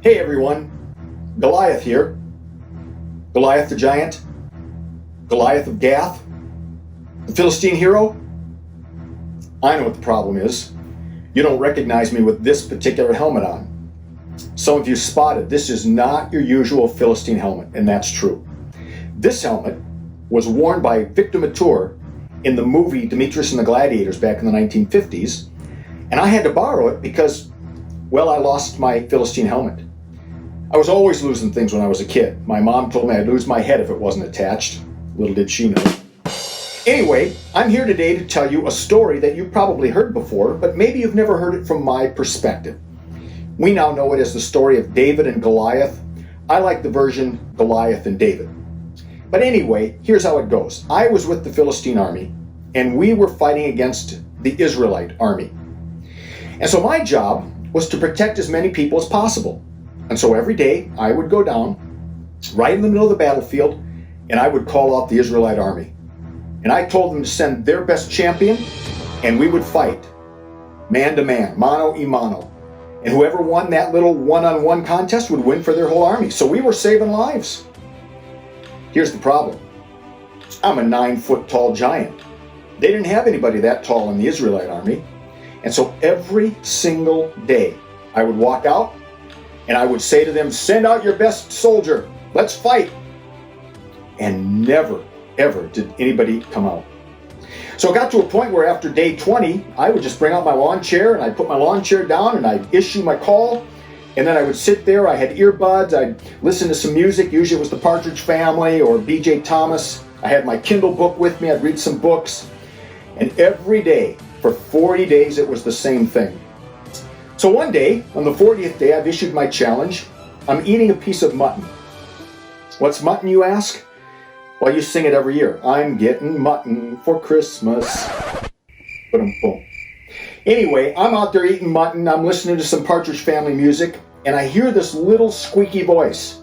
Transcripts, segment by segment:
Hey everyone, Goliath here. Goliath the giant, Goliath of Gath, the Philistine hero. I know what the problem is. You don't recognize me with this particular helmet on. Some of you spotted this is not your usual Philistine helmet, and that's true. This helmet was worn by Victor Mature in the movie Demetrius and the Gladiators back in the 1950s, and I had to borrow it because, well, I lost my Philistine helmet. I was always losing things when I was a kid. My mom told me I'd lose my head if it wasn't attached. Little did she know. Anyway, I'm here today to tell you a story that you've probably heard before, but maybe you've never heard it from my perspective. We now know it as the story of David and Goliath. I like the version Goliath and David. But anyway, here's how it goes. I was with the Philistine army, and we were fighting against the Israelite army. And so my job was to protect as many people as possible. And so every day I would go down right in the middle of the battlefield and I would call out the Israelite army. And I told them to send their best champion and we would fight man to man, mano a mano. And whoever won that little one-on-one contest would win for their whole army. So we were saving lives. Here's the problem. I'm a 9-foot tall giant. They didn't have anybody that tall in the Israelite army. And so every single day I would walk out and I would say to them, send out your best soldier, let's fight. And never, ever did anybody come out. So it got to a point where after day 20, I would just bring out my lawn chair and I'd put my lawn chair down and I'd issue my call. And then I would sit there, I had earbuds, I'd listen to some music. Usually it was the Partridge Family or B.J. Thomas. I had my Kindle book with me, I'd read some books. And every day, for 40 days, it was the same thing. So one day, on the 40th day, I've issued my challenge. I'm eating a piece of mutton. What's mutton, you ask? Well, you sing it every year. I'm getting mutton for Christmas. Boom. Anyway, I'm out there eating mutton. I'm listening to some Partridge Family music, and I hear this little squeaky voice.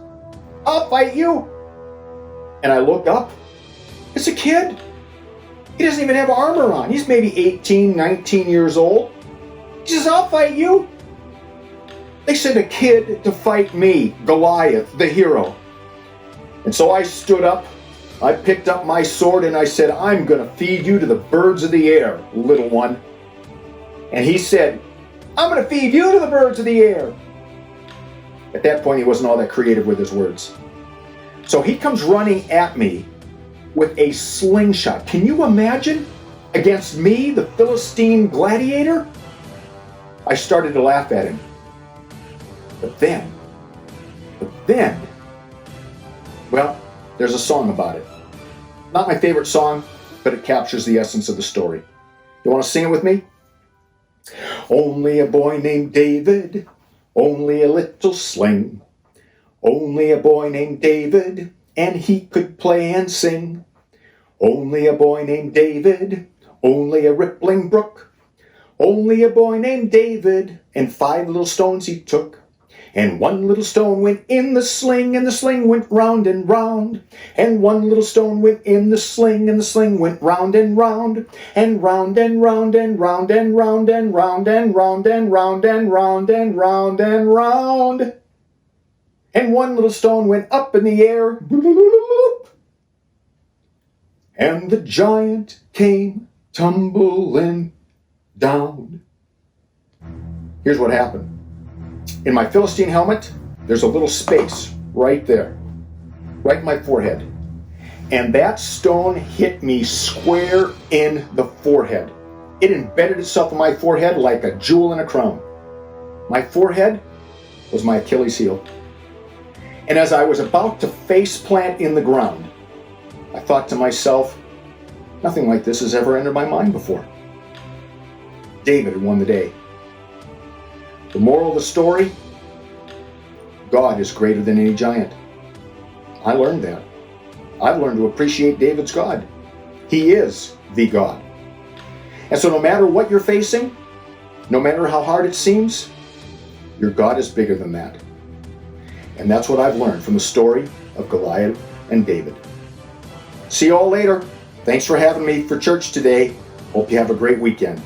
I'll fight you. And I look up. It's a kid. He doesn't even have armor on. He's maybe 18, 19 years old. He says, I'll fight you. They sent a kid to fight me, Goliath, the hero. And so I stood up, I picked up my sword, and I said, I'm going to feed you to the birds of the air, little one. And he said, I'm going to feed you to the birds of the air. At that point, he wasn't all that creative with his words. So he comes running at me with a slingshot. Can you imagine? Against me, the Philistine gladiator? I started to laugh at him. But then, well, there's a song about it. Not my favorite song, but it captures the essence of the story. You want to sing it with me? Only a boy named David, only a little sling. Only a boy named David, and he could play and sing. Only a boy named David, only a rippling brook. Only a boy named David, and 5 little stones he took. And 1 little stone went in the sling, and the sling went round and round. And 1 little stone went in the sling, and the sling went round and round. And round and round and round and round and round and round and round and round and round and round. And 1 little stone went up in the air. And the giant came tumbling down. Here's what happened. In my Philistine helmet, there's a little space right there, right in my forehead. And that stone hit me square in the forehead. It embedded itself in my forehead like a jewel in a crown. My forehead was my Achilles heel. And as I was about to face plant in the ground, I thought to myself, nothing like this has ever entered my mind before. David had won the day. The moral of the story, God is greater than any giant. I learned that. I've learned to appreciate David's God. He is the God. And so no matter what you're facing, no matter how hard it seems, your God is bigger than that. And that's what I've learned from the story of Goliath and David. See you all later. Thanks for having me for church today. Hope you have a great weekend.